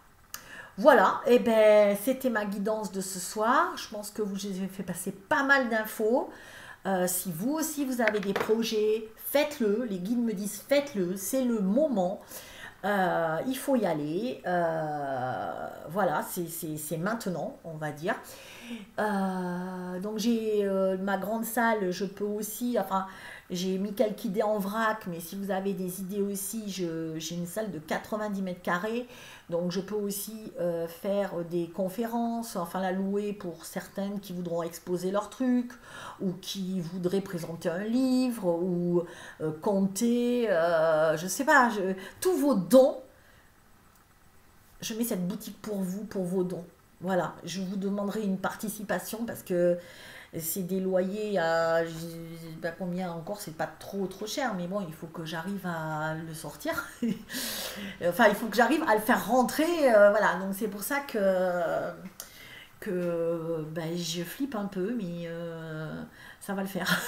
Voilà, et ben c'était ma guidance de ce soir. Je pense que vous avez fait passer pas mal d'infos. Si vous aussi vous avez des projets, faites-le. Les guides me disent faites-le, c'est le moment. Il faut y aller. Voilà, c'est maintenant, on va dire. Donc j'ai ma grande salle, je peux aussi, enfin j'ai mis quelques idées en vrac, mais si vous avez des idées aussi, j'ai une salle de 90 mètres carrés, donc je peux aussi faire des conférences, enfin la louer pour certaines qui voudront exposer leurs trucs, ou qui voudraient présenter un livre, ou compter, je sais pas, tous vos dons, je mets cette boutique pour vous, pour vos dons. Voilà, je vous demanderai une participation parce que c'est des loyers à, je sais pas combien encore, c'est pas trop cher, mais bon, il faut que j'arrive à le sortir. Enfin, il faut que j'arrive à le faire rentrer, voilà. Donc c'est pour ça que que ben, je flippe un peu, mais ça va le faire.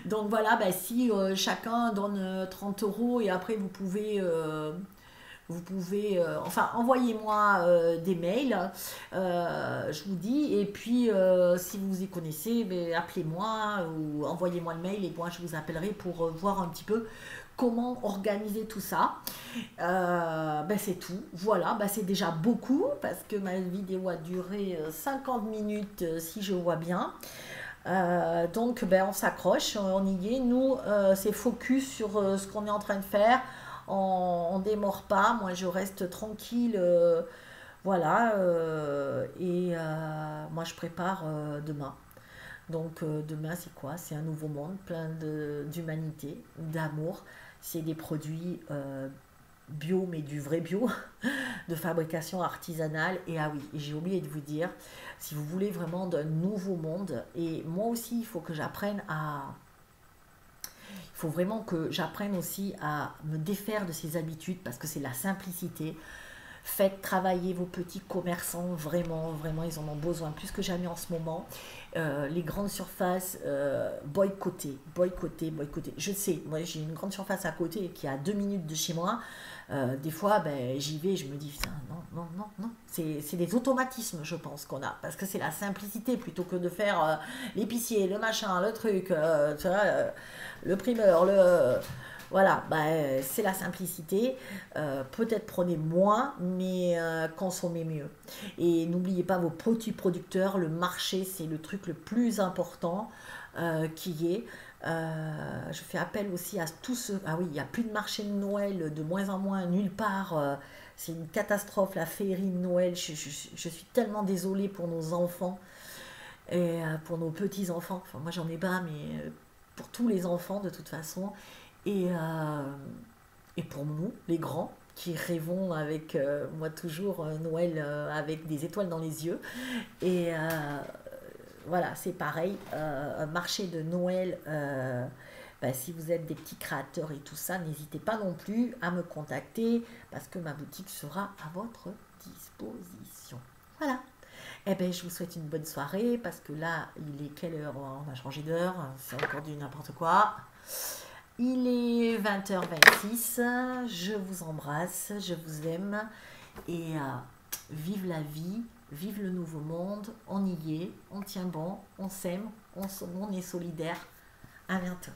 Donc voilà, ben, si chacun donne 30 euros et après enfin, envoyez-moi des mails, je vous dis, et puis si vous y connaissez, ben, appelez-moi ou envoyez-moi le mail et moi je vous appellerai pour voir un petit peu comment organiser tout ça. Ben, c'est tout, voilà, ben, c'est déjà beaucoup parce que ma vidéo a duré 50 minutes si je vois bien. Donc ben, on s'accroche, on y est. Nous, c'est focus sur ce qu'on est en train de faire. On ne démord pas, moi je reste tranquille, voilà, et moi je prépare demain. Donc demain c'est quoi? C'est un nouveau monde plein d'humanité, d'amour. C'est des produits bio, mais du vrai bio, de fabrication artisanale. Et ah oui, j'ai oublié de vous dire, si vous voulez vraiment d'un nouveau monde, et moi aussi il faut que j'apprenne à... Il faut vraiment que j'apprenne aussi à me défaire de ces habitudes parce que c'est la simplicité. Faites travailler vos petits commerçants, vraiment, vraiment, ils en ont besoin plus que jamais en ce moment. Les grandes surfaces, boycotter, boycotter, boycotter. Je sais, moi j'ai une grande surface à côté qui est à 2 minutes de chez moi. Des fois, ben, j'y vais, je me dis, putain, non, non, non, non. C'est des automatismes, je pense, qu'on a. Parce que c'est la simplicité plutôt que de faire l'épicier, le machin, le truc, tu vois, le primeur, le... Voilà, bah, c'est la simplicité. Peut-être prenez moins, mais consommez mieux. Et n'oubliez pas vos petits producteurs. Le marché, c'est le truc le plus important qui est. Je fais appel aussi à tous ceux... Ah oui, il n'y a plus de marché de Noël, de moins en moins, nulle part. C'est une catastrophe, la féerie de Noël. Je suis tellement désolée pour nos enfants et pour nos petits-enfants. Enfin, moi, j'en ai pas, mais pour tous les enfants, de toute façon. Et pour nous, les grands, qui rêvons avec, moi toujours, Noël avec des étoiles dans les yeux. Et voilà, c'est pareil, un marché de Noël, bah, si vous êtes des petits créateurs et tout ça, n'hésitez pas non plus à me contacter parce que ma boutique sera à votre disposition. Voilà. Eh bien, je vous souhaite une bonne soirée parce que là, il est quelle heure? On a changé d'heure, c'est encore du n'importe quoi. Il est 20h26, je vous embrasse, je vous aime et vive la vie, vive le nouveau monde, on y est, on tient bon, on s'aime, on est solidaire. À bientôt.